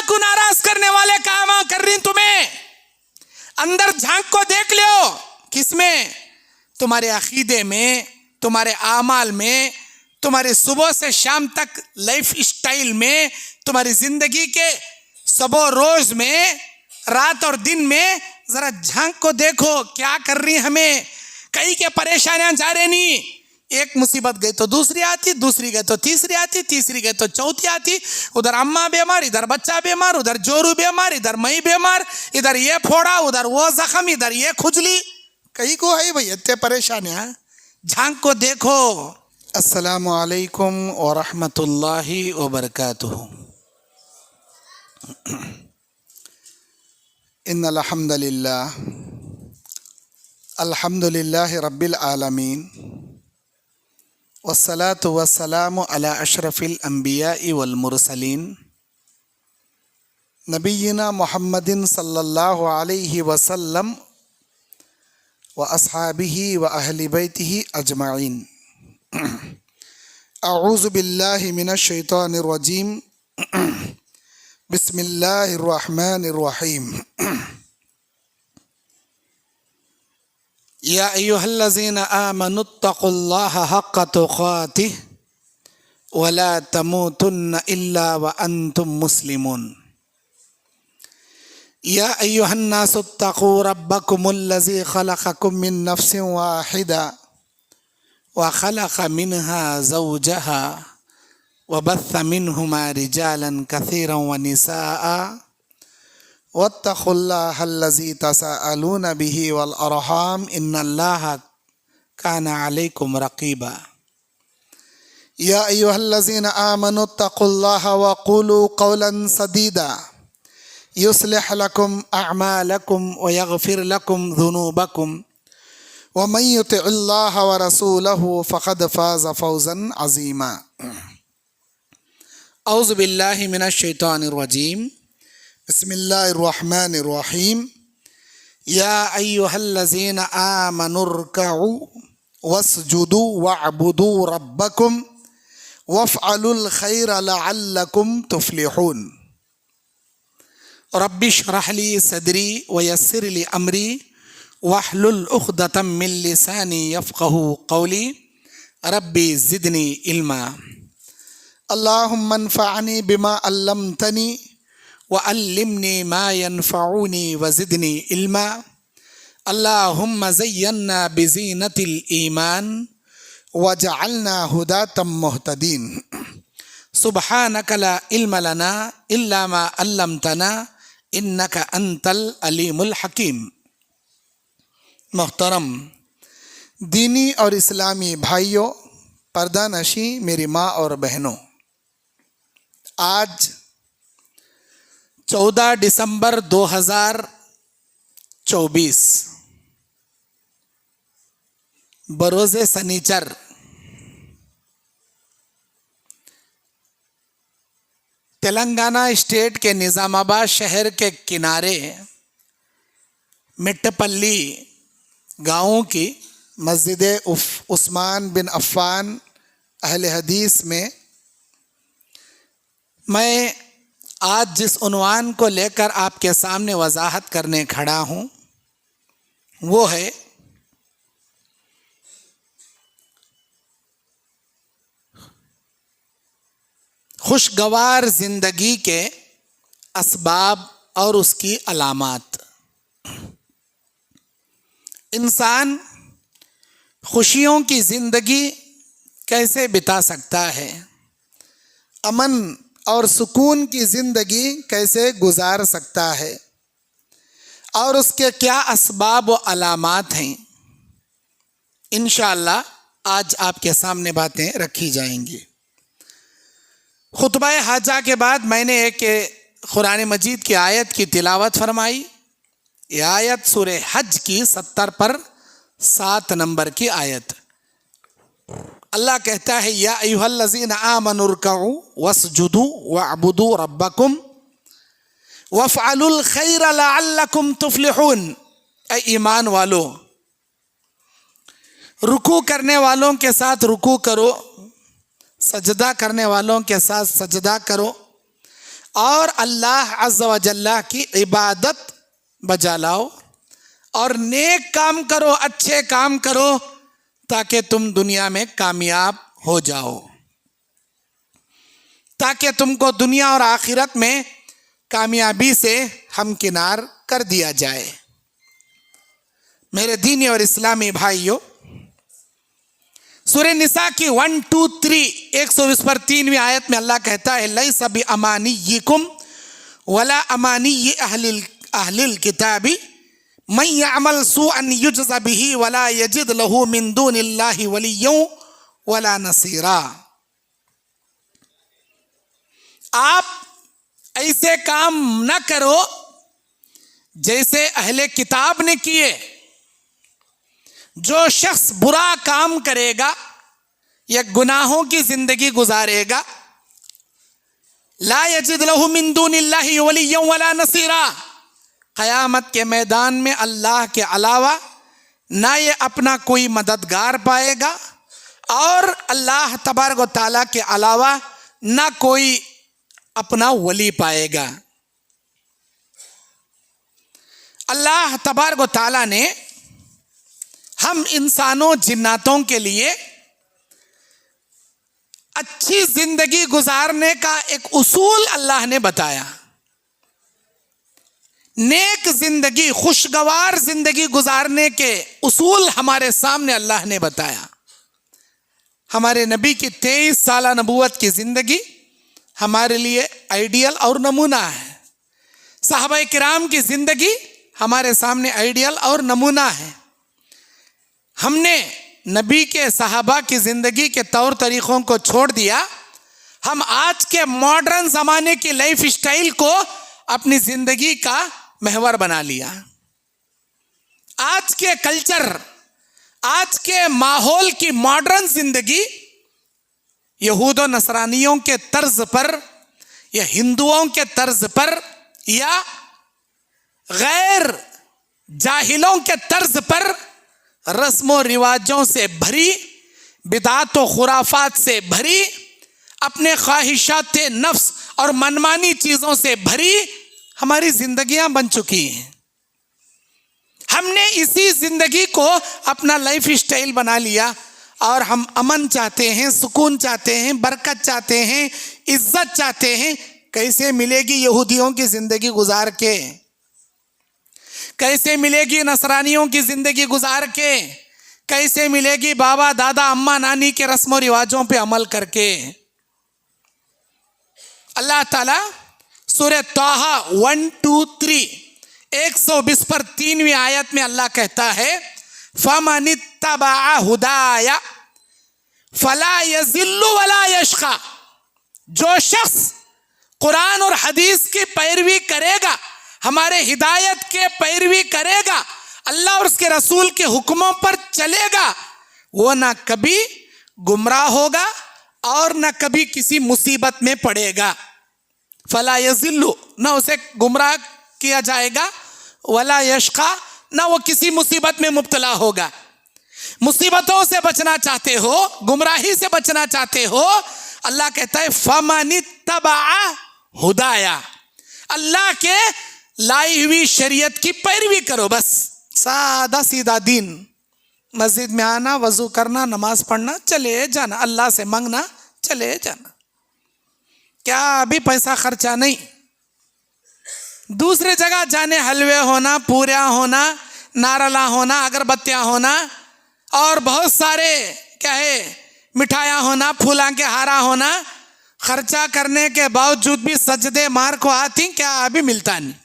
کو ناراض کرنے والے کام کر رہی تمہیں. اندر جھانک کو دیکھ لو. کس میں؟ تمہارے عقیدے میں, تمہارے اعمال میں, تمہارے صبح سے شام تک لائف اسٹائل میں, تمہاری زندگی کے صبح و روز میں, رات اور دن میں. ذرا جھانک کو دیکھو کیا کر رہی ہمیں. کئی کے پریشانیاں جا رہے نہیں. ایک مصیبت گئی تو دوسری آتی, دوسری گئی تو تیسری آتی, تیسری گئی تو چوتھی آتی. ادھر اماں بیمار, ادھر بچہ بیمار, ادھر جورو بیمار, ادھر مئی بیمار, ادھر یہ پھوڑا, ادھر وہ زخم, ادھر یہ کھجلی. کئی کو ہے بھائی اتنے پریشانیاں. جھانک کو دیکھو. السلام علیکم ورحمۃ اللہ وبرکاتہ. ان الحمد للہ الحمد للہ رب العالمین والصلاة والسلام علی اشرف الانبیاء والمرسلین نبینا محمد صلی اللہ علیہ وسلم واصحابہ واہل بیتہ اجمعین. اعوذ باللہ من الشیطان الرجیم. بسم اللہ الرحمن الرحیم. یا ایہا الذین آمنوا اتقوا اللہ حق تقاتہ ولا تموتن الا وانتم مسلمون. یا ایہا الناس اتقوا ربکم الذی خلقکم من نفس واحدہ وخلق منها زوجها وبث منهما رجالا كثيرا ونساء واتقوا الله الذي تساءلون به والأرحام إن الله كان عليكم رقيبا. يا أيها الذين آمنوا اتقوا الله وقولوا قولا سديدا يصلح لكم أعمالكم ويغفر لكم ذنوبكم ومن يطع الله ورسوله فقد فاز فوزا عظيما. اعوذ باللہ من الشیطان الرجیم. بسم اللہ الرحمن الرحیم. یا ایہا الذین آمنوا ارکعوا واسجدوا واعبدوا ربکم وافعلوا الخیر لعلکم تفلحون. رب اشرح لی صدری ویسر لی امری واحلل عقدۃ من لسانی یفقہوا قولی. ربی زدنی علما. اللہم انفعنی بما علمتنی وعلمنی ما ینفعنی وزدنی علما. اللہم زینا بزینت الایمان وجعلنا ہداة مہتدین. سبحانک لا علم لنا الا ما علمتنا انک انت العلیم الحکیم. محترم دینی اور اسلامی بھائیوں، پردہ نشی میری ماں اور بہنوں، آج 14 دسمبر 2024 بروز سنیچر تلنگانہ اسٹیٹ کے نظام آباد شہر کے کنارے مٹپلی گاؤں کی مسجد عثمان بن عفان اہل حدیث میں میں آج جس عنوان کو لے کر آپ کے سامنے وضاحت کرنے کھڑا ہوں وہ ہے خوشگوار زندگی کے اسباب اور اس کی علامات. انسان خوشیوں کی زندگی کیسے بتا سکتا ہے؟ امن اور سکون کی زندگی کیسے گزار سکتا ہے؟ اور اس کے کیا اسباب و علامات ہیں؟ انشاءاللہ آج آپ کے سامنے باتیں رکھی جائیں گی. خطبہ حاجہ کے بعد میں نے ایک قرآن مجید کی آیت کی تلاوت فرمائی. یہ آیت سورہ حج کی 70 پر 7 نمبر کی آیت. اللہ کہتا ہے یا ایھا الذین آمنوا ارکعوا واسجدوا واعبدوا ربکم وافعلوا الخیر لعلکم تفلحون. اے ایمان والو، رکوع کرنے والوں کے ساتھ رکوع کرو، سجدہ کرنے والوں کے ساتھ سجدہ کرو، اور اللہ عز و جل کی عبادت بجا لاؤ اور نیک کام کرو, اچھے کام کرو تاکہ تم دنیا میں کامیاب ہو جاؤ, تاکہ تم کو دنیا اور آخرت میں کامیابی سے ہمکنار کر دیا جائے. میرے دینی اور اسلامی بھائیوں, سورہ نساء کی 123 پر 3ویں آیت میں اللہ کہتا ہے لیس بامانیکم ولا امانی اہل الکتاب من یعمل سوءا یجز به ولا یجد له من دون اللہ ولیا ولا نصیرا. آپ ایسے کام نہ کرو جیسے اہل کتاب نے کیے. جو شخص برا کام کرے گا یا گناہوں کی زندگی گزارے گا, لا یجد له من دون اللہ ولیا ولا نصیرا, قیامت کے میدان میں اللہ کے علاوہ نہ یہ اپنا کوئی مددگار پائے گا اور اللہ تبارک و تعالیٰ کے علاوہ نہ کوئی اپنا ولی پائے گا. اللہ تبارک و تعالیٰ نے ہم انسانوں جناتوں کے لیے اچھی زندگی گزارنے کا ایک اصول اللہ نے بتایا. نیک زندگی, خوشگوار زندگی گزارنے کے اصول ہمارے سامنے اللہ نے بتایا. ہمارے نبی کی 23 سالہ نبوت کی زندگی ہمارے لیے آئیڈیل اور نمونہ ہے. صحابہ کرام کی زندگی ہمارے سامنے آئیڈیل اور نمونہ ہے. ہم نے نبی کے صحابہ کی زندگی کے طور طریقوں کو چھوڑ دیا, ہم آج کے ماڈرن زمانے کی لائف سٹائل کو اپنی زندگی کا محور بنا لیا. آج کے کلچر, آج کے ماحول کی ماڈرن زندگی یہود و نصرانیوں کے طرز پر یا ہندوؤں کے طرز پر یا غیر جاہلوں کے طرز پر رسم و رواجوں سے بھری, بدعات و خرافات سے بھری, اپنے خواہشات نفس اور منمانی چیزوں سے بھری ہماری زندگیاں بن چکی ہیں. ہم نے اسی زندگی کو اپنا لائف سٹائل بنا لیا اور ہم امن چاہتے ہیں, سکون چاہتے ہیں, برکت چاہتے ہیں, عزت چاہتے ہیں. کیسے ملے گی یہودیوں کی زندگی گزار کے, کیسے ملے گی نصرانیوں کی زندگی گزار کے, کیسے ملے گی بابا دادا اماں نانی کے رسم و رواجوں پہ عمل کر کے. اللہ تعالیٰ سورہ طٰہٰ 123 پر 3ویں آیت میں اللہ کہتا ہے فَمَنِ اتَّبَعَ هُدَايَ فَلَا يَضِلُّ وَلَا يَشْقَىٰ. جو شخص قرآن اور حدیث کی پیروی کرے گا, ہمارے ہدایت کے پیروی کرے گا, اللہ اور اس کے رسول کے حکموں پر چلے گا, وہ نہ کبھی گمراہ ہوگا اور نہ کبھی کسی مصیبت میں پڑے گا. فلا یضل, نہ اسے گمراہ کیا جائے گا, ولا یشقیٰ, نہ وہ کسی مصیبت میں مبتلا ہوگا. مصیبتوں سے بچنا چاہتے ہو, گمراہی سے بچنا چاہتے ہو, اللہ کہتا ہے فَمَنِ اتَّبَعَ هُدَايَ, اللہ کے لائی ہوئی شریعت کی پیروی کرو. بس سادہ سیدھا دین, مسجد میں آنا, وضو کرنا, نماز پڑھنا, چلے جانا, اللہ سے مانگنا, چلے جانا. کیا ابھی پیسہ خرچہ نہیں, دوسرے جگہ جانے حلوے ہونا, پوریاں ہونا, نارلا ہونا, اگربتیاں ہونا اور بہت سارے کیا ہے مٹھائیاں ہونا, پھولاں کے ہارا ہونا, خرچہ کرنے کے باوجود بھی سجدے مار کو آتی, کیا ابھی ملتا نہیں.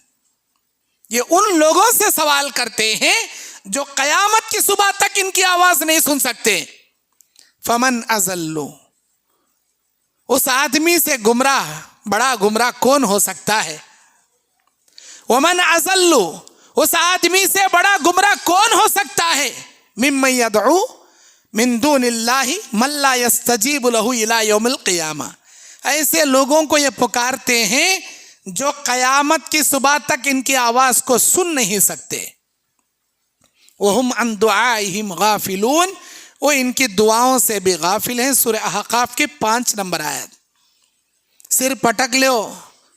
یہ ان لوگوں سے سوال کرتے ہیں جو قیامت کی صبح تک ان کی آواز نہیں سن سکتے. فمن اضل, اس آدمی سے گمراہ, بڑا گمراہ کون ہو سکتا ہے. ومن اضل, اس آدمی سے بڑا گمراہ کون ہو سکتا ہے. ممن یدعو من دون اللہ من لا یستجیب لہ الی یوم القیامہ, ایسے لوگوں کو یہ پکارتے ہیں جو قیامت کی صبح تک ان کی آواز کو سن نہیں سکتے. وَهُمْ عَنْ دُعَائِهِمْ غَافِلُونَ, وہ ان کی دعاؤں سے بھی غافل ہیں. سورہ احقاف کی 5 نمبر آیت. سر پٹک لو,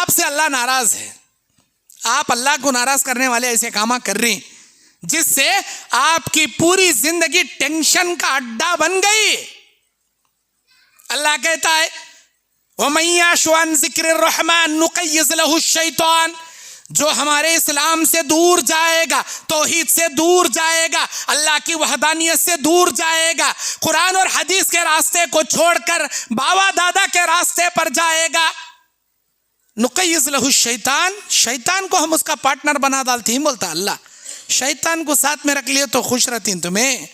آپ سے اللہ ناراض ہے. آپ اللہ کو ناراض کرنے والے ایسے کام کر رہی جس سے آپ کی پوری زندگی ٹینشن کا اڈا بن گئی. اللہ کہتا ہے وَمَن يَعْشُ عَن ذِكْرِ الرَّحْمَنِ نُقَيِّضْ لَهُ الشَّيْطَانُ, جو ہمارے اسلام سے دور جائے گا, توحید سے دور جائے گا, اللہ کی وحدانیت سے دور جائے گا, قرآن اور حدیث کے راستے کو چھوڑ کر بابا دادا کے راستے پر جائے گا, نقیض لہ الشیطان, شیطان کو ہم اس کا پارٹنر بنا ڈالتے ہیں. بولتا اللہ, شیطان کو ساتھ میں رکھ لیے تو خوش رہتی ہیں, تمہیں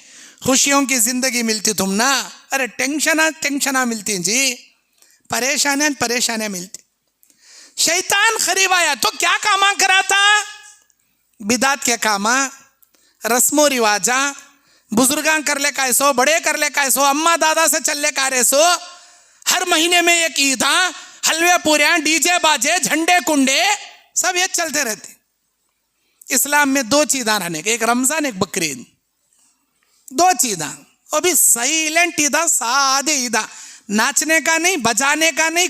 خوشیوں کی زندگی ملتی تم نا. ارے ٹینشنہ ملتی ہیں جی, پریشانیاں ملتی. شیطان قریب آیا تو کیا کاما کراتا؟ بدعت کے کاما, رسم و رواجاں, بزرگاں کر لے کا سو, بڑے کر لے کا سو, اماں دادا سے چل لے کا رہے سو. ہر مہینے میں ایک عیداں, حلوے پوریاں, ڈی جے باجے, جھنڈے کنڈے, سب یہ چلتے رہتے. اسلام میں 2 چیزاں رہنے کے, ایک رمضان ایک بقرعید, 2 چیزاں. وہ بھی سائلنٹ عیداں, سادے عیداں, ناچنے کا نہیں, بجانے کا نہیں,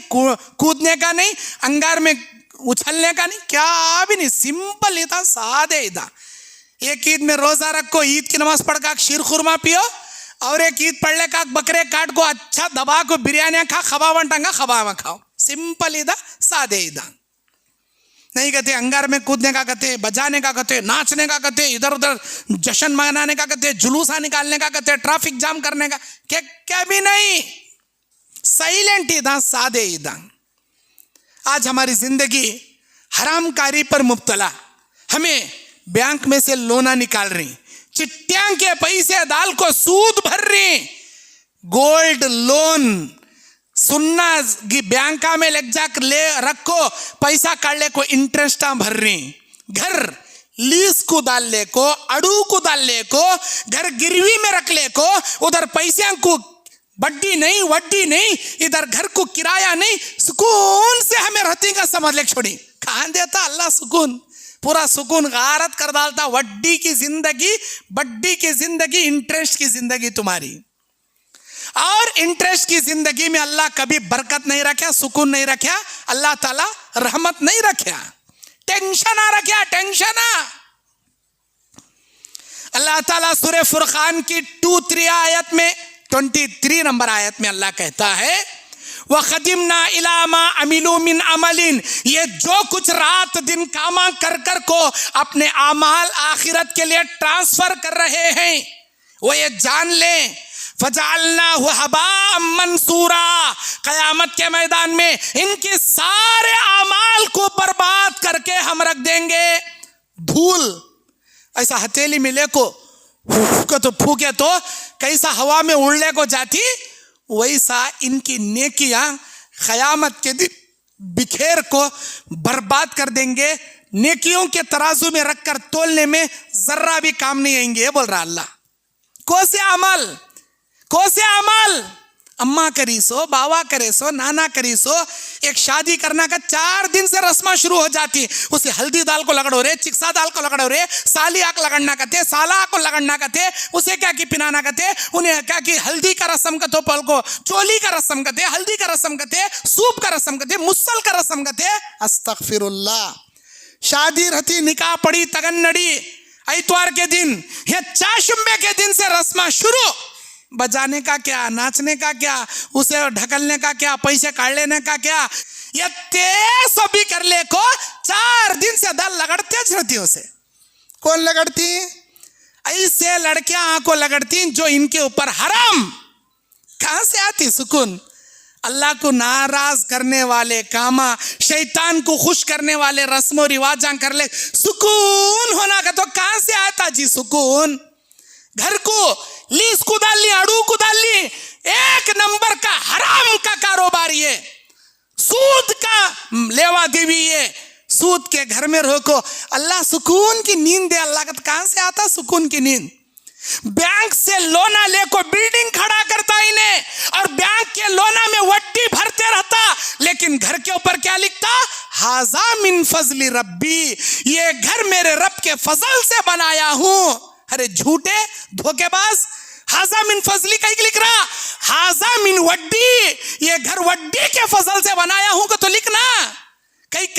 کودنے کا نہیں, انگار میں اچھلنے کا نہیں, کیا بھی نہیں, سمپل عیداں, سادے عیداں. ایک عید میں روزہ رکھو, عید کی نماز پڑھ کر شیر خورما پیو, اور ایک عید پڑھ لے کا بکرے کاٹ کو اچھا دبا کو بریانیاں کھا, خباون ٹنگا خباوا کھاؤ. سمپل عیداں, سادے عیداں. نہیں کہتے انگار میں کودنے کا کہتے, بجانے کا کہتے, ناچنے کا کہتے, ادھر ادھر جشن منانے کا کہتے, جلوساں نکالنے کا کہتے, ٹریفک جام کرنے کا, کیا بھی نہیں. سائلنٹ عیداں, سادے عیداں. آج ہماری زندگی حرام کاری پر مبتلا, ہمیں بینک میں سے لونا نکال رہی, چٹیاں کے پیسے ڈال کو سود بھر رہی, گولڈ لون سننا بینکا میں لگ جا کر لے رکھو, پیسہ کاٹ لے کو انٹرسٹاں بھر رہی, گھر لیز کو ڈال لے کو, اڑو کو ڈال لے کو, گھر گروی میں رکھ لے کو, ادھر پیسے کو بڈی نہیں وڈی نہیں, ادھر گھر کو کرایہ نہیں, سکون سے ہمیں رہتی کا سمجھ لے چھوڑی. کہاں دیتا اللہ سکون؟ پورا سکون غارت کر ڈالتا. وڈی کی زندگی, بڈی کی زندگی, انٹرسٹ کی زندگی تمہاری. اور انٹرسٹ کی زندگی میں اللہ کبھی برکت نہیں رکھا, سکون نہیں رکھا, اللہ تعالیٰ رحمت نہیں رکھا, ٹینشن آ رکھا, ٹینشن. اللہ تعالیٰ سورہ فرقان کی 2-3 آیت میں 23 نمبر آیت میں اللہ کہتا ہے وَقَدِمْنَا إِلَى مَا عَمِلُوا مِنْ عَمَلٍ, یہ جو کچھ رات دن کاما کر کو اپنے اعمال آخرت کے لیے ٹرانسفر کر رہے ہیں, وہ یہ جان لیں فَجَعَلْنَاهُ هَبَاءً مَنْثُورًا, قیامت کے میدان میں ان کے سارے اعمال کو برباد کر کے ہم رکھ دیں گے. دھول ایسا ہتھیلی میں لے کو تو پھوکے تو کیسا ہوا میں اڑنے کو جاتی, ویسا ان کی نیکیاں قیامت کے دن بکھیر کو برباد کر دیں گے. نیکیوں کے ترازو میں رکھ کر تولنے میں ذرہ بھی کام نہیں آئیں گے. یہ بول رہا اللہ. کوسے عمل اماں کری سو, باوا کرے سو, نانا کری سو. ایک شادی کرنا کا 4 دن سے رسماں شروع ہو جاتی, اسے ہلدی دال کو لگڑو رہے, چکسا دال کو لگڑو رہے, سالی آگ لگڑنا کہتے, سالا کو لگڑنا کہتے, اسے کیا کی پنانا کہتے, انہیں کیا کی ہلدی کا رسم کہتے, پل کو چولی کا رسم کہتے, ہلدی کا رسم کہتے, سوپ کا رسم کہتے, مسل کا رسم کہتے. استغفر اللہ. شادی رہتی, نکاح پڑی, تگنڑی, اتوار کے دن یا چاشمبے کے دن سے رسماں شروع. بجانے کا کیا, ناچنے کا کیا, اسے ڈھکلنے کا کیا, پیسے کاٹ لینے کا کیا, یہ تیز بھی کر لے کو 4 دن سے دل لگڑتے رہتی. اسے کون لگڑتی؟ ایسے لڑکیاں آنکھوں لگڑتی جو ان کے اوپر حرام. کہاں سے آتی سکون؟ اللہ کو ناراض کرنے والے کاما, شیطان کو خوش کرنے والے رسم و رواجاں کر لے, سکون ہونا کا تو کہاں سے آتا جی سکون؟ گھر کو لیز کو ڈال لی, اڑو کو ڈال لی, 1 نمبر کا حرام کا کاروبار, یہ سود کا لیوا دیوی, یہ سود کے گھر میں رہو کو اللہ سکون کی نیند دے. اللہ کا کہاں سے آتا سکون کی نیند؟ بینک سے لونا لے کو بلڈنگ کھڑا کرتا انہیں, اور بینک کے لونا میں وٹی بھرتے رہتا, لیکن گھر کے اوپر کیا لکھتا؟ ھذا من فضل ربی, یہ گھر میرے رب کے فضل سے بنایا ہوں. ارے جھوٹے دھوکے باز, ھذا من فضلی کہیں لکھ رہا, ھذا من وڈی, یہ گھر وڈی کے فضل سے بنایا ہوں کو تو لکھنا. کہیں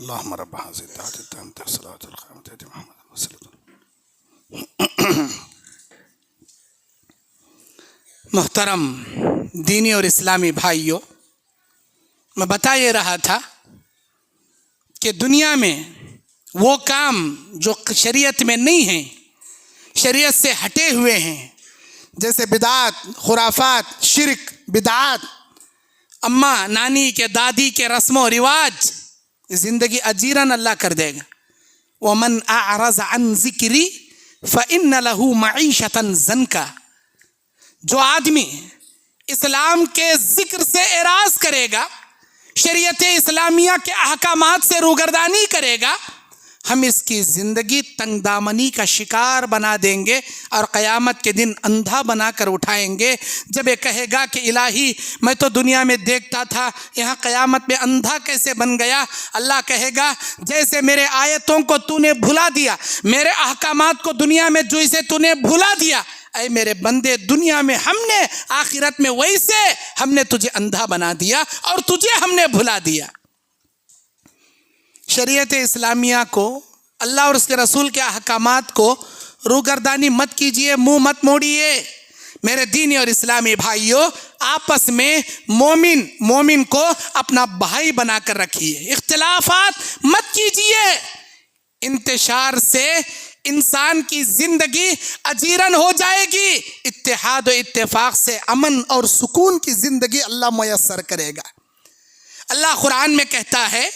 اللهم رب هذه الدعوة التامة والصلاة القائمة آت محمد وسلم. محترم دینی اور اسلامی بھائیوں، میں بتا یہ رہا تھا کہ دنیا میں وہ کام جو شریعت میں نہیں ہیں، شریعت سے ہٹے ہوئے ہیں، جیسے بدعات، خرافات، شرک، بدعات، اماں نانی کے دادی کے رسم و رواج، زندگی اجیرن اللہ کر دے گا. وَمَنْ أَعْرَضَ عَنْ ذِكْرِي فَإِنَّ لَهُ مَعِيشَةً ضَنْكَ. جو آدمی اسلام کے ذکر سے اعراض کرے گا، شریعت اسلامیہ کے احکامات سے روگردانی کرے گا، ہم اس کی زندگی تنگ دامنی کا شکار بنا دیں گے اور قیامت کے دن اندھا بنا کر اٹھائیں گے. جب یہ کہے گا کہ الہی میں تو دنیا میں دیکھتا تھا، یہاں قیامت میں اندھا کیسے بن گیا؟ اللہ کہے گا جیسے میرے آیتوں کو تو نے بھلا دیا، میرے احکامات کو دنیا میں جو اسے تو نے بھلا دیا، اے میرے بندے دنیا میں ہم نے، آخرت میں ویسے ہم نے تجھے اندھا بنا دیا اور تجھے ہم نے بھلا دیا. شریعت اسلامیہ کو، اللہ اور اس کے رسول کے احکامات کو روگردانی مت کیجئے، منہ مت موڑیے. میرے دینی اور اسلامی بھائیوں، آپس میں مومن کو اپنا بھائی بنا کر رکھیے، اختلافات مت کیجئے. انتشار سے انسان کی زندگی اجیرن ہو جائے گی، اتحاد و اتفاق سے امن اور سکون کی زندگی اللہ میسر کرے گا. اللہ قرآن میں کہتا ہے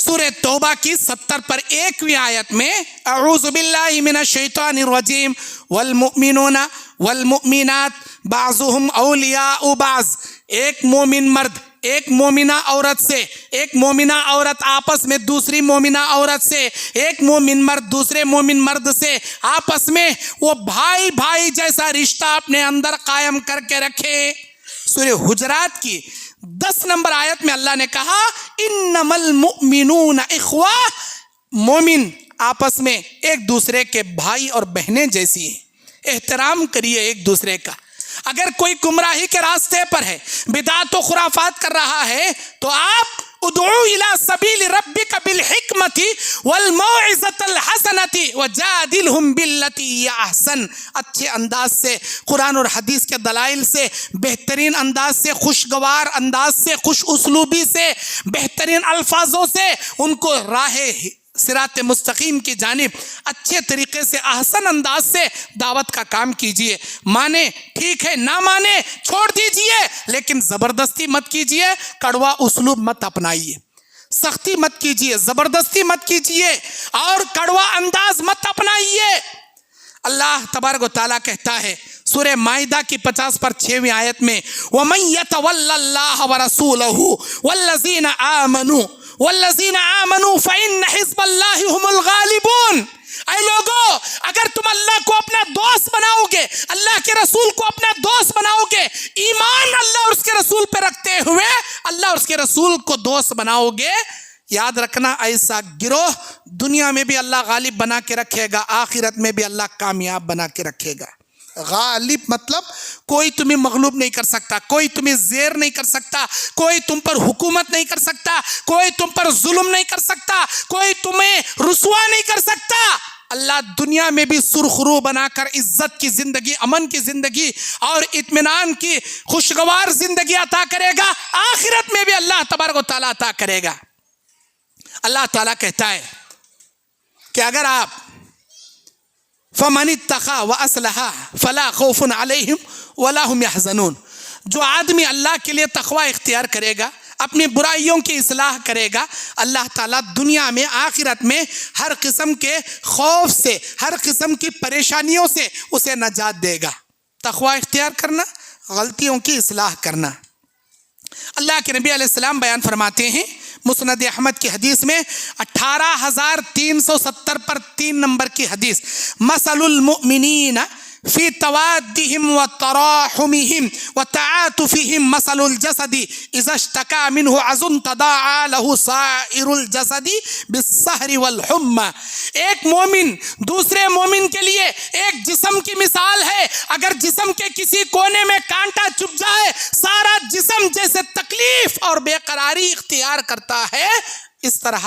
سورہ توبہ کی 70 پر 1ویں آیت میں، اعوذ باللہ من الشیطان الرجیم والمؤمنون والمؤمنات بعضهم اولیاء بعض. ایک مومن مرد ایک مومنہ عورت سے، ایک مومنہ عورت آپس میں دوسری مومنہ عورت سے، ایک مومن مرد دوسرے مومن مرد سے آپس میں وہ بھائی جیسا رشتہ اپنے اندر قائم کر کے رکھے. سورہ حجرات کی 10 نمبر آیت میں اللہ نے کہا انما المؤمنون اخوہ، مومن آپس میں ایک دوسرے کے بھائی اور بہنیں جیسی ہیں. احترام کریے ایک دوسرے کا. اگر کوئی گمراہی کے راستے پر ہے، بدعات و خرافات کر رہا ہے، تو آپ ادعو الی سبیل ربک بالحکمت والموعظۃ الحسنۃ وجادلہم باللتی ہی احسن. اچھے انداز سے، قرآن اور حدیث کے دلائل سے، بہترین انداز سے، خوشگوار انداز سے، خوش اسلوبی سے، بہترین الفاظوں سے ان کو راہ صراط مستقیم کی جانب اچھے طریقے سے، احسن انداز سے دعوت کا کام کیجئے. مانے ٹھیک ہے، نہ مانے چھوڑ دیجئے، لیکن زبردستی مت کیجئے، کڑوا اسلوب مت اپنائیے، سختی مت کیجئے، زبردستی مت کیجئے اور کڑوا انداز مت اپنائیے. اللہ تبارک و تعالیٰ کہتا ہے سورہ مائدہ کی 50 پر 6ویں آیت میں وَمَن يَتَوَلَّ اللَّهَ وَرَسُولَهُ وَالَّذِينَ آمَنُوا فَإِنَّ حِزْبَ اللَّهِ هُمُ الْغَالِبُونَ. اے لوگو، اگر تم اللہ کو اپنا دوست بناؤ گے، اللہ کے رسول کو اپنا دوست بناؤ گے، ایمان اللہ اور اس کے رسول پہ رکھتے ہوئے اللہ اور اس کے رسول کو دوست بناؤ گے، یاد رکھنا ایسا گروہ دنیا میں بھی اللہ غالب بنا کے رکھے گا، آخرت میں بھی اللہ کامیاب بنا کے رکھے گا. غالب مطلب کوئی تمہیں مغلوب نہیں کر سکتا، کوئی تمہیں زیر نہیں کر سکتا، کوئی تم پر حکومت نہیں کر سکتا، کوئی تم پر ظلم نہیں کر سکتا، کوئی تمہیں رسوا نہیں کر سکتا. اللہ دنیا میں بھی سرخرو بنا کر عزت کی زندگی، امن کی زندگی اور اطمینان کی خوشگوار زندگی عطا کرے گا، آخرت میں بھی اللہ تبارک و تعالیٰ عطا کرے گا. اللہ تعالیٰ کہتا ہے کہ اگر آپ فَمَنِ اتَّقَىٰ وَأَصْلَحَ فَلَا خَوْفٌ عَلَيْهِمْ وَلَا هُمْ يَحْزَنُونَ. جو آدمی اللہ کے لیے تقوی اختیار کرے گا، اپنی برائیوں کی اصلاح کرے گا، اللہ تعالیٰ دنیا میں آخرت میں ہر قسم کے خوف سے، ہر قسم کی پریشانیوں سے اسے نجات دے گا. تقوی اختیار کرنا، غلطیوں کی اصلاح کرنا. اللہ کے نبی علیہ السلام بیان فرماتے ہیں مسند احمد کی حدیث میں 18370 پر 3 نمبر کی حدیث، مثل المؤمنین فی توادهم وتراحمهم وتعاطفهم مثل الجسد اذا اشتكى منه عضو تداعى له سائر الجسد بالسهر والحمى. ایک مومن دوسرے مومن کے لیے ایک جسم کی مثال ہے. اگر جسم کے کسی کونے میں کانٹا چبھ جائے، سارا جسم جیسے تکلیف اور بے قراری اختیار کرتا ہے، اس طرح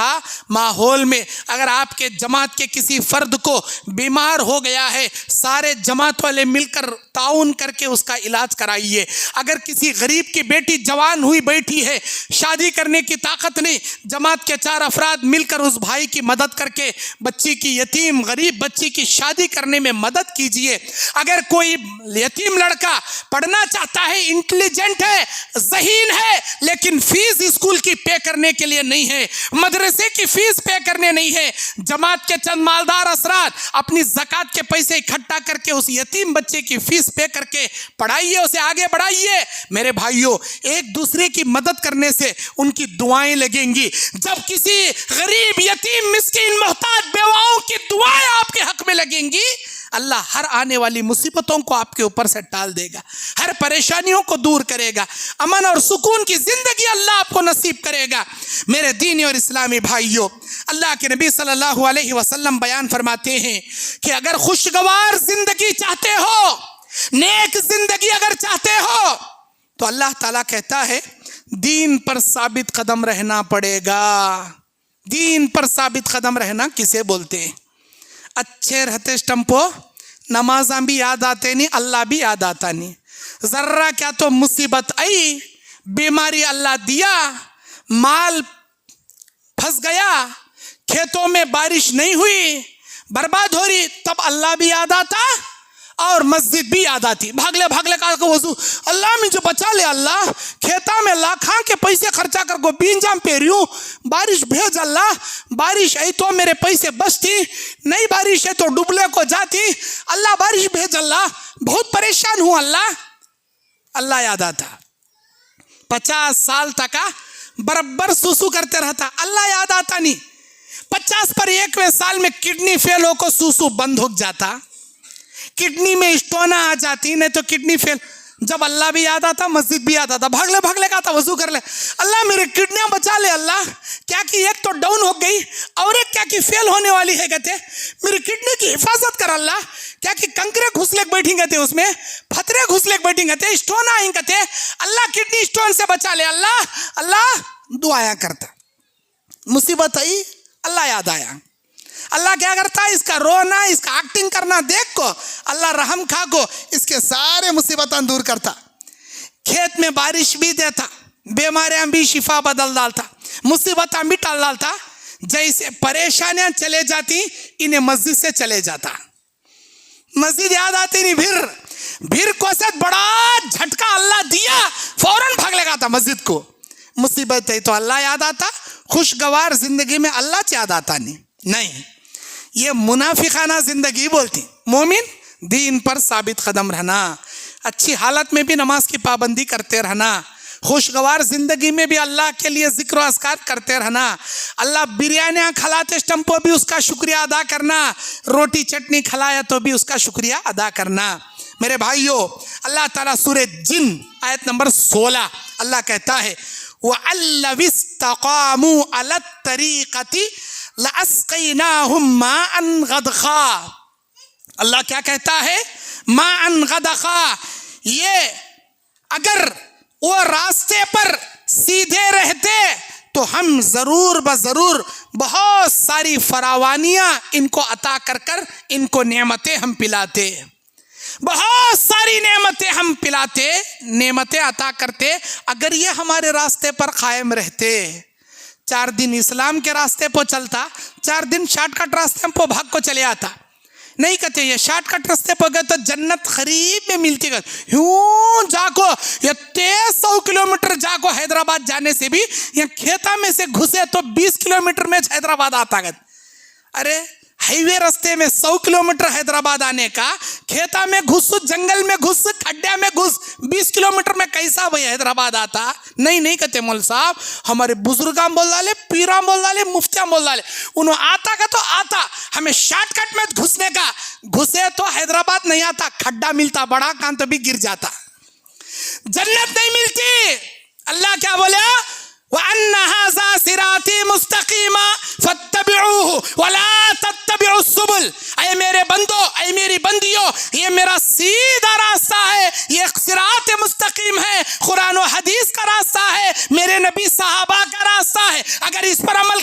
ماحول میں اگر آپ کے جماعت کے کسی فرد کو بیمار ہو گیا ہے، سارے جماعت والے مل کر تعاون کر کے اس کا علاج کرائیے۔ اگر کسی غریب کی بیٹی جوان ہوئی بیٹھی ہے، شادی کرنے کی طاقت نہیں، جماعت کے 4 افراد مل کر اس بھائی کی مدد کر کے بچی کی، یتیم غریب بچی کی شادی کرنے میں مدد کیجیے۔ اگر کوئی یتیم لڑکا پڑھنا چاہتا ہے، انٹیلیجنٹ ہے، ذہین ہے، لیکن فیس اسکول کی پے کرنے کے لیے نہیں ہے، مدرسے کی فیس پے کرنے نہیں ہے، جماعت کے چند مالدار افراد اپنی زکوٰۃ کے پیسے اکٹھا کر کے اس یتیم بچے کی فیس پے کر کے پڑھائیے، اسے آگے بڑھائیے۔ میرے بھائیوں، ایک دوسرے کی مدد کرنے سے ان کی دعائیں لگیں گی۔ جب کسی غریب، یتیم، مسکین، محتاج بیواؤں کی دعائیں آپ کے حق میں لگیں گی، اللہ ہر آنے والی مصیبتوں کو آپ کے اوپر سے ٹال دے گا، ہر پریشانیوں کو دور کرے گا، امن اور سکون کی زندگی اللہ آپ کو نصیب کرے گا۔ میرے دینی اور اسلامی بھائیوں، اللہ کے نبی صلی اللہ علیہ وسلم بیان فرماتے ہیں کہ اگر خوشگوار زندگی چاہتے ہو، نیک زندگی اگر چاہتے ہو، تو اللہ تعالیٰ کہتا ہے دین پر ثابت قدم رہنا پڑے گا۔ دین پر ثابت قدم رہنا کسے بولتے ہیں؟ اچھے رہتے اسٹمپو، نمازاں بھی یاد آتے نہیں، اللہ بھی یاد آتا نہیں، ذرہ کیا تو مصیبت آئی، بیماری اللہ دیا، مال پھنس گیا، کھیتوں میں بارش نہیں ہوئی، برباد ہو رہی، تب اللہ بھی یاد آتا اور مسجد بھی یاد آتی۔ بھاگلے کا وضو، اللہ مجھے بچا لے، اللہ کھیتا میں لاکھاں کے پیسے خرچہ کر کو بینجام پہ رہی ہوں، بارش بھیج اللہ، بارش آئی تو میرے پیسے بچتی، نہیں بارش ہے تو ڈبلے کو جاتی، اللہ بارش بھیج اللہ، بہت پریشان ہوں اللہ، اللہ یاد آتا۔ 50 سال تک برابر سوسو کرتے رہتا، اللہ یاد آتا نہیں۔ 50 پر 1ویں سال میں کڈنی فیل ہو کو سوسو بند ہو جاتا، کڈنی میں اسٹونا آ جاتی، نہیں تو کڈنی فیل۔ جب اللہ بھی یاد آتا، مسجد بھی یاد آتا، بھاگلے کا آتا، وضو کر لے، اللہ میرے کڈنیاں بچا لے اللہ، کیا کہ ایک تو ڈاؤن ہو گئی اور ایک کیا کہ فیل ہونے والی ہے، کہتے میری کڈنی کی حفاظت کر اللہ، کیا کہ کنکرے گھسلے بیٹھیں گے اس میں، پتھرے گھسلے بیٹھیں گے، اسٹون آئیں گے، اللہ کڈنی اسٹون سے بچا لے اللہ، اللہ دعایا کرتا۔ مصیبت آئی، اللہ یاد آیا، اللہ کیا کرتا ہے؟ اس کا رونا، اس کا ایکٹنگ کرنا دیکھ کو اللہ رحم کھا کو اس کے سارے مصیبتاں دور کرتا، کھیت میں بارش بھی دیتا، بیماریاں بھی شفا بدل ڈالتا، مصیبتاں بھی ٹال ڈالتا۔ جیسے پریشانیاں چلے جاتی، انہیں مسجد سے چلے جاتا، مسجد یاد آتی نہیں، پھر کو سے بڑا جھٹکا اللہ دیا، فوراً بھاگ لگا تھا مسجد کو۔ مصیبت ہے تو اللہ یاد آتا، خوشگوار زندگی میں اللہ یاد آتا نہیں، یہ منافقانہ زندگی بولتی۔ مومن دین پر ثابت قدم رہنا، اچھی حالت میں بھی نماز کی پابندی کرتے رہنا، خوشگوار زندگی میں بھی اللہ کے لیے ذکر و اذکار کرتے رہنا، اللہ بریانیاں کھلاتے اسٹمپو بھی اس کا شکریہ ادا کرنا، روٹی چٹنی کھلایا تو بھی اس کا شکریہ ادا کرنا۔ میرے بھائیو، اللہ تعالیٰ سورہ جن آیت نمبر 16 اللہ کہتا ہے وَأَلَّوِ اسْتَقَامُوا عَلَى الطَّرِيقَةِ لَأَسْقَيْنَاهُمْ مَاءً غَدَقًا۔ اللہ کیا کہتا ہے؟ مَاءً غَدَقًا، یہ اگر وہ راستے پر سیدھے رہتے تو ہم ضرور بضرور بہت ساری فراوانیاں ان کو عطا کر ان کو نعمتیں ہم پلاتے، بہت ساری نعمتیں ہم پلاتے، نعمتیں عطا کرتے، اگر یہ ہمارے راستے پر قائم رہتے۔ 4 دن اسلام کے راستے پہ چلتا، 4 دن شارٹ کٹ راستے پہ بھاگ کو چلے آتا، نہیں کہتے یہ شارٹ کٹ راستے پہ گئے تو جنت قریب میں ملتی گئی، یوں جا کو یہ 300 کلومیٹر جا کو حیدرآباد جانے سے بھی یہ کھیتا میں سے گھسے تو 20 کلومیٹر میں حیدرآباد آتا گئے۔ ارے ہائی وے راستے میں 100 کلومیٹر حیدرآباد آنے کا، کھیتا میں گھس، جنگل میں گھس، کھڈے میں گھس، 20 کلومیٹر میں کیسا بھائی حیدرآباد آتا؟ نہیں کہتے مول صاحب، ہمارے بزرگاں بول ڈالے، پیراں بول ڈالے، مفتیاں بول ڈالے، انہوں آتا کا تو آتا، ہمیں شارٹ کٹ میں گھسنے کا، گھسے تو حیدرآباد نہیں آتا، کھڈا ملتا بڑا کان تو بھی گر جاتا، جنت نہیں ملتی۔ اللہ کیا بولے؟ وَأَنَّ هَذَا صِرَاطِي مُسْتَقِيمًا فَاتَّبِعُوهُ وَلَا تَتَّبِعُوا السُّبُلَ۔ اے میرے بندو، اے میری بندیوں، یہ میرا سیدھا راستہ ہے، یہ صراط مستقیم ہے، قرآن و حدیث کا راستہ ہے، میرے نبی صحابہ کا راستہ ہے، اگر اس پر عمل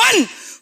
1,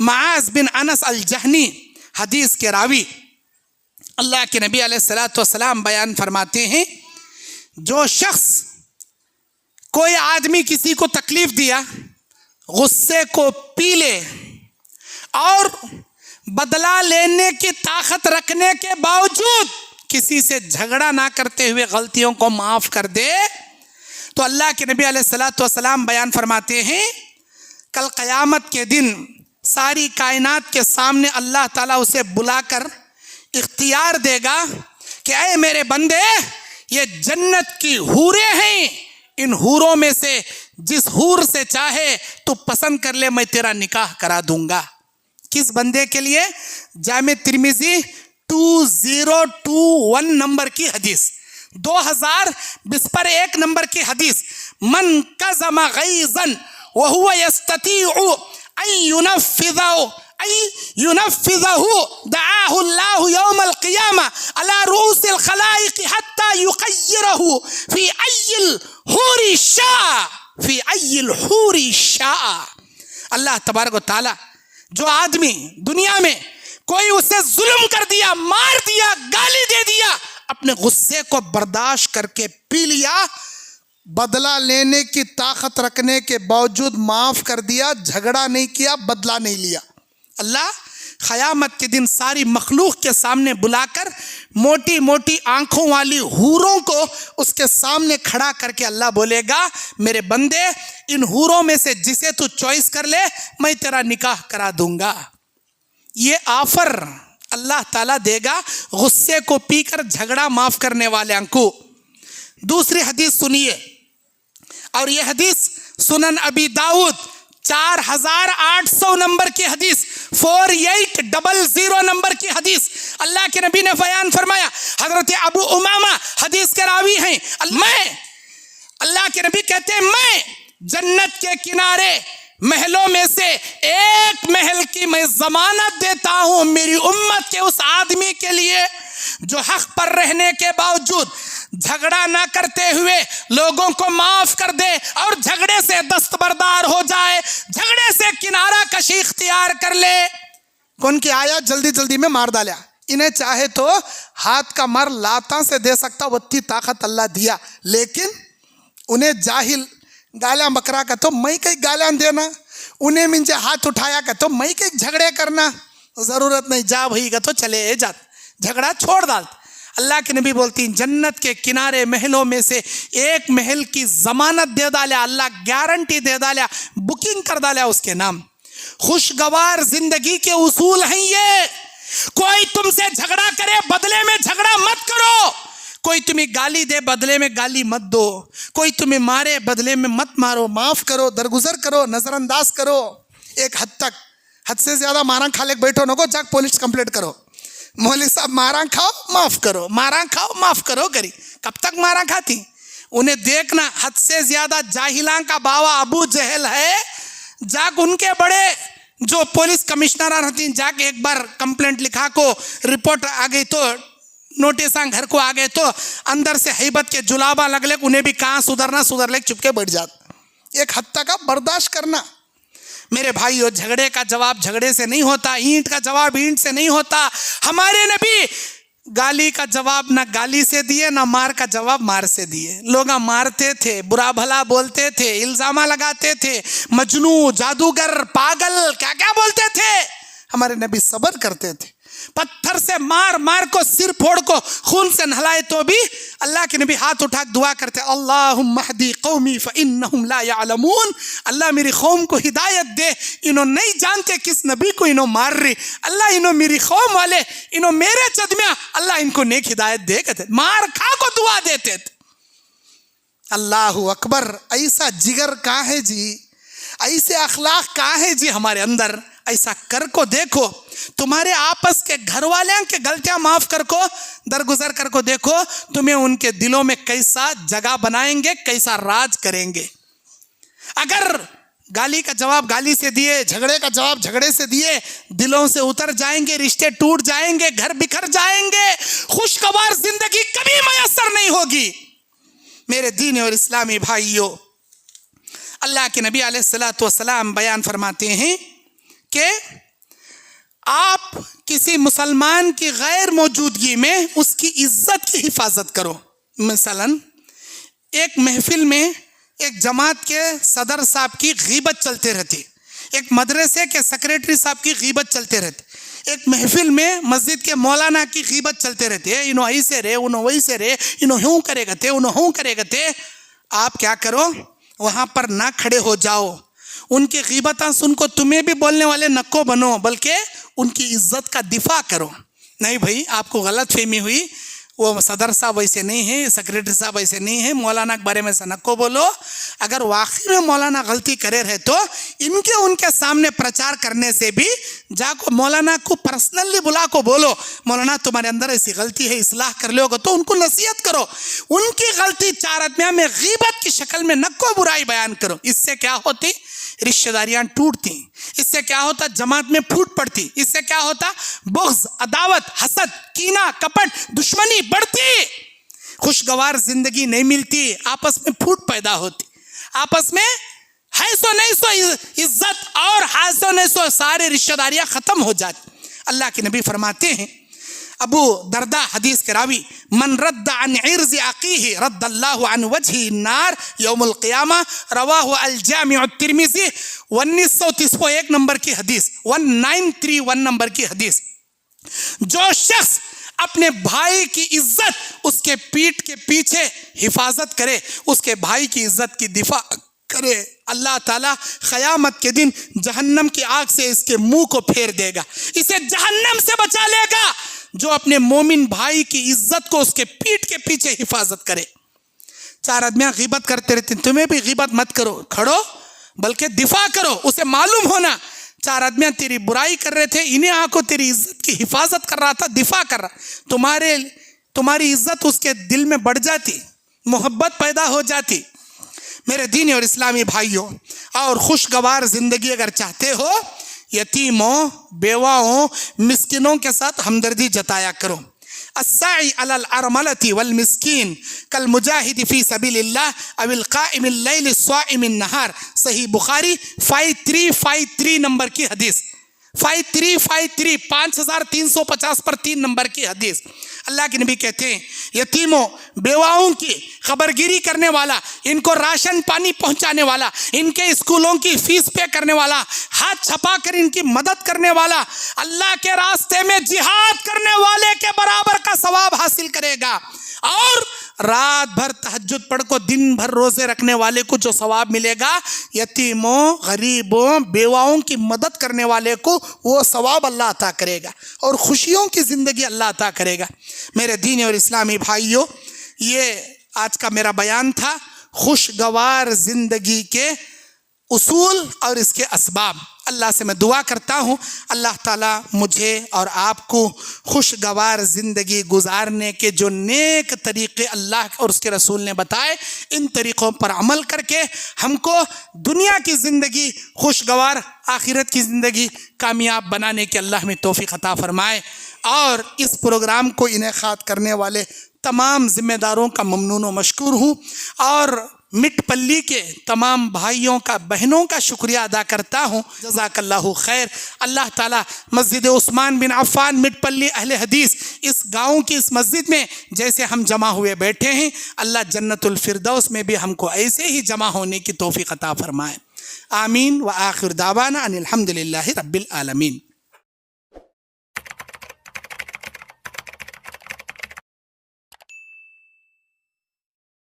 معاذ بن انس الجہنی حدیث کے راوی اللہ کے نبی علیہ الصلوۃ والسلام بیان فرماتے ہیں جو شخص کوئی آدمی کسی کو تکلیف دیا غصے کو پی لے اور بدلہ لینے کی طاقت رکھنے کے باوجود کسی سے جھگڑا نہ کرتے ہوئے غلطیوں کو معاف کر دے تو اللہ کے نبی علیہ الصلوۃ والسلام بیان فرماتے ہیں کل قیامت کے دن ساری کائنات کے سامنے اللہ تعالیٰ اسے بلا کر اختیار دے گا کہ اے میرے بندے یہ جنت کی حوریں ہیں، ان حوروں میں سے جس حور سے چاہے تو پسند کر لے، میں تیرا نکاح کرا دوں گا۔ کس بندے کے لیے؟ جامع ترمذی 2021 نمبر کی حدیث، 2021 نمبر کی حدیث، من کظم غیظا وهو يستطيع ان ينفذه دعاه الله يوم القيامة على رؤوس الخلائق حتى يخيره في أي الحور شاء۔ اللہ تبارک و تعالی جو آدمی دنیا میں کوئی اسے ظلم کر دیا، مار دیا، گالی دے دیا، اپنے غصے کو برداشت کر کے پی لیا، بدلہ لینے کی طاقت رکھنے کے باوجود معاف کر دیا، جھگڑا نہیں کیا، بدلہ نہیں لیا، اللہ قیامت کے دن ساری مخلوق کے سامنے بلا کر موٹی موٹی آنکھوں والی حوروں کو اس کے سامنے کھڑا کر کے اللہ بولے گا میرے بندے ان حوروں میں سے جسے تو چوائس کر لے میں تیرا نکاح کرا دوں گا۔ یہ آفر اللہ تعالیٰ دے گا غصے کو پی کر جھگڑا معاف کرنے والوں کو۔ دوسری حدیث سنیے، اور یہ حدیث سنن ابی داؤد 4800 نمبر کی حدیث، 4800 نمبر کی حدیث، اللہ کے نبی نے بیان فرمایا، حضرت ابو امامہ حدیث کے راوی ہیں، اللہ کے نبی کہتے ہیں میں جنت کے کنارے محلوں میں سے ایک محل کی میں ضمانت دیتا ہوں میری امت کے اس آدمی کے لیے جو حق پر رہنے کے باوجود جھگڑا نہ کرتے ہوئے لوگوں کو معاف کر دے اور جھگڑے سے دستبردار ہو جائے، جھگڑے سے کنارہ کشی اختیار کر لے۔ کون کی آیا جلدی جلدی میں مار ڈالا، انہیں چاہے تو ہاتھ کا مار لاتا سے دے سکتا، اتنی طاقت اللہ دیا، لیکن انہیں جاہل گالیاں بکرا کا تو میں کئی گالیاں دینا، انہیں منجے ہاتھ اٹھایا کا تو میں کئی جھگڑے کرنا، ضرورت نہیں، جا بھائی گا تو چلے جات، جھگڑا چھوڑ ڈال۔ اللہ کے نبی بولتی ہیں جنت کے کنارے محلوں میں سے ایک محل کی ضمانت دے ڈالا، اللہ گارنٹی دے ڈالا، بکنگ کر ڈالا اس کے نام۔ خوشگوار زندگی کے اصول ہیں یہ، کوئی تم سے جھگڑا کرے بدلے میں جھگڑا مت کرو، کوئی تمہیں گالی دے بدلے میں گالی مت دو، کوئی تمہیں مارے بدلے میں مت مارو، معاف کرو، درگزر کرو، نظر انداز کرو۔ ایک حد تک، حد سے زیادہ ماراں کھا لے بیٹھو نہ کو، جاگ پولیس کمپلیٹ کرو، مولوی صاحب ماراں کھاؤ معاف کرو، ماراں کھاؤ معاف کرو کری، کب تک ماراں کھاتی؟ انہیں دیکھنا حد سے زیادہ جاہلاں کا باوا ابو جہل ہے، جاگ ان کے بڑے جو پولیس کمشنران ہوتی ہیں جا کے ایک بار کمپلینٹ لکھا کو رپورٹ آ گئی تو نوٹساں گھر کو آ گئے تو اندر سے حیبت کے جلابہ لگ لے، انہیں بھی کہاں سدھر لے، چپ کے بیٹھ جاتا۔ ایک حد تک آپ برداشت کرنا۔ میرے بھائیو، جھگڑے کا جواب جھگڑے سے نہیں ہوتا، اینٹ کا جواب اینٹ سے نہیں ہوتا۔ ہمارے نبی گالی کا جواب نہ گالی سے دیے، نہ مار کا جواب مار سے دیے۔ لوگ مارتے تھے، برا بھلا بولتے تھے، الزامہ لگاتے تھے، مجنون، جادوگر، پاگل، کیا کیا بولتے تھے، ہمارے نبی صبر کرتے تھے۔ پتھر سے مار کو، سر پھوڑ کو، خون سے نہلائے تو بھی اللہ کے نبی ہاتھ اٹھا دعا کرتے، اللہم اہدی قومی فانہم لا یعلمون، اللہ میری قوم کو ہدایت دے، انہوں نہیں جانتے کس نبی کو انہوں مار رہی، اللہ انہوں میری قوم والے، انہوں میرے چدمیاں، اللہ ان کو نیک ہدایت دے کہتے، مار کھا کو دعا دیتے تھے۔ اللہ اکبر، ایسا جگر کہاں ہے جی، ایسے اخلاق کہاں ہے جی ہمارے اندر؟ ایسا کر کو دیکھو، تمہارے آپس کے گھر والوں کے غلطیاں معاف کر کو، درگزر کر کو دیکھو، تمہیں ان کے دلوں میں کیسا جگہ بنائیں گے، کیسا راج کریں گے۔ اگر گالی کا جواب گالی سے دیے، جھگڑے کا جواب جھگڑے سے دیے، دلوں سے اتر جائیں گے، رشتے ٹوٹ جائیں گے، گھر بکھر جائیں گے، خوشگوار زندگی کبھی میسر نہیں ہوگی۔ میرے دین اور اسلامی بھائیوں، اللہ کے نبی علیہ الصلوۃ والسلام بیان فرماتے ہیں کہ آپ کسی مسلمان کی غیر موجودگی میں اس کی عزت کی حفاظت کرو. مثلا ایک محفل میں ایک جماعت کے صدر صاحب کی غیبت چلتے رہتی, ایک مدرسے کے سیکریٹری صاحب کی غیبت چلتے رہتے, ایک محفل میں مسجد کے مولانا کی غیبت چلتے رہتے ہیں, انہوں ایسے رہے, انہوں ویسے رہے, انہوں ہوں کرے گا تھے, انہوں ہوں کرے گا تھے. آپ کیا کرو, وہاں پر نہ کھڑے ہو جاؤ, ان کی غیبتاں سن کو تمہیں بھی بولنے والے نکو بنو, بلکہ ان کی عزت کا دفاع کرو. نہیں بھائی, آپ کو غلط فہمی ہوئی, وہ صدر صاحب ویسے نہیں ہیں, سیکریٹری صاحب ویسے نہیں ہیں, مولانا کے بارے میں سے نکو بولو. اگر واقعی میں مولانا غلطی کرے رہے تو ان کے سامنے پرچار کرنے سے بھی جا کو مولانا کو پرسنلی بلا کو بولو, مولانا تمہارے اندر ایسی غلطی ہے, اصلاح کر لو گے, تو ان کو نصیحت کرو. ان کی غلطی چار آدمیوں میں غیبت کی شکل میں نکو برائی بیان کرو. اس سے کیا ہوتی, رشتہ داریاں ٹوٹتی, اس سے کیا ہوتا, جماعت میں پھوٹ پڑتی, اس سے کیا ہوتا, بغض, عداوت, حسد, کینہ, کپٹ, دشمنی بڑھتی, خوشگوار زندگی نہیں ملتی, آپس میں پھوٹ پیدا ہوتی, آپس میں ہے سو نہیں سو عزت اور ہے سو نہیں سو سارے رشتہ داریاں ختم ہو جاتی. اللہ کے نبی فرماتے ہیں, ابو دردہ حدیث کے راوی, من رد عن عرض اخیہ رد اللہ عن وجہ النار یوم القیامہ, رواہ الجامع الترمذی, 1931 نمبر کی حدیث, 1931 نمبر کی حدیث. جو شخص اپنے بھائی کی عزت اس کے پیٹھ کے پیچھے حفاظت کرے, اس کے بھائی کی عزت کی دفاع کرے, اللہ تعالیٰ قیامت کے دن جہنم کی آگ سے اس کے منہ کو پھیر دے گا, اسے جہنم سے بچا لے گا. جو اپنے مومن بھائی کی عزت کو اس کے پیٹھ کے پیچھے حفاظت کرے. چار آدمیاں غیبت کرتے رہتے ہیں, تمہیں بھی غیبت مت کرو, کھڑو بلکہ دفاع کرو. اسے معلوم ہونا چار آدمیاں تیری برائی کر رہے تھے, انہیں آنکھوں تیری عزت کی حفاظت کر رہا تھا, دفاع کر رہا, تمہاری عزت اس کے دل میں بڑھ جاتی, محبت پیدا ہو جاتی. میرے دینی اور اسلامی بھائیوں, اور خوشگوار زندگی اگر چاہتے ہو, یتیموں, بیواؤں, مسکینوں کے ساتھ ہمدردی جتایا کرو. السعی علی الارملة والمسکین کالمجاہد فی سبیل اللہ او القائم اللیل الصائم النہار. صحیح بخاری 5353 نمبر کی حدیث, 5353, 5350 پر 3 نمبر کی حدیث. اللہ کے نبی کہتے ہیں, یتیموں, بیواؤں کی خبرگیری کرنے والا, ان کو راشن پانی پہنچانے والا, ان کے اسکولوں کی فیس پے کرنے والا, ہاتھ چھپا کر ان کی مدد کرنے والا, اللہ کے راستے میں جہاد کرنے والے کے برابر کا ثواب حاصل کرے گا. اور رات بھر تہجد پڑھ کو دن بھر روزے رکھنے والے کو جو ثواب ملے گا, یتیموں, غریبوں, بیواؤں کی مدد کرنے والے کو وہ ثواب اللہ عطا کرے گا, اور خوشیوں کی زندگی اللہ عطا کرے گا. میرے دینی اور اسلامی بھائیوں, یہ آج کا میرا بیان تھا خوشگوار زندگی کے اصول اور اس کے اسباب. اللہ سے میں دعا کرتا ہوں اللہ تعالیٰ مجھے اور آپ کو خوشگوار زندگی گزارنے کے جو نیک طریقے اللہ اور اس کے رسول نے بتائے, ان طریقوں پر عمل کر کے ہم کو دنیا کی زندگی خوشگوار, آخرت کی زندگی کامیاب بنانے کے اللہ میں توفیق عطا فرمائے. اور اس پروگرام کو انعقاد کرنے والے تمام ذمہ داروں کا ممنون و مشکور ہوں, اور مٹ پلی کے تمام بھائیوں کا, بہنوں کا شکریہ ادا کرتا ہوں. جزاک اللہ خیر. اللہ تعالیٰ مسجد عثمان بن عفان مٹ پلی اہل حدیث اس گاؤں کی اس مسجد میں جیسے ہم جمع ہوئے بیٹھے ہیں, اللہ جنت الفردوس میں بھی ہم کو ایسے ہی جمع ہونے کی توفیق عطا فرمائے. آمین. وآخر دعوانا ان الحمد للہ رب العالمین.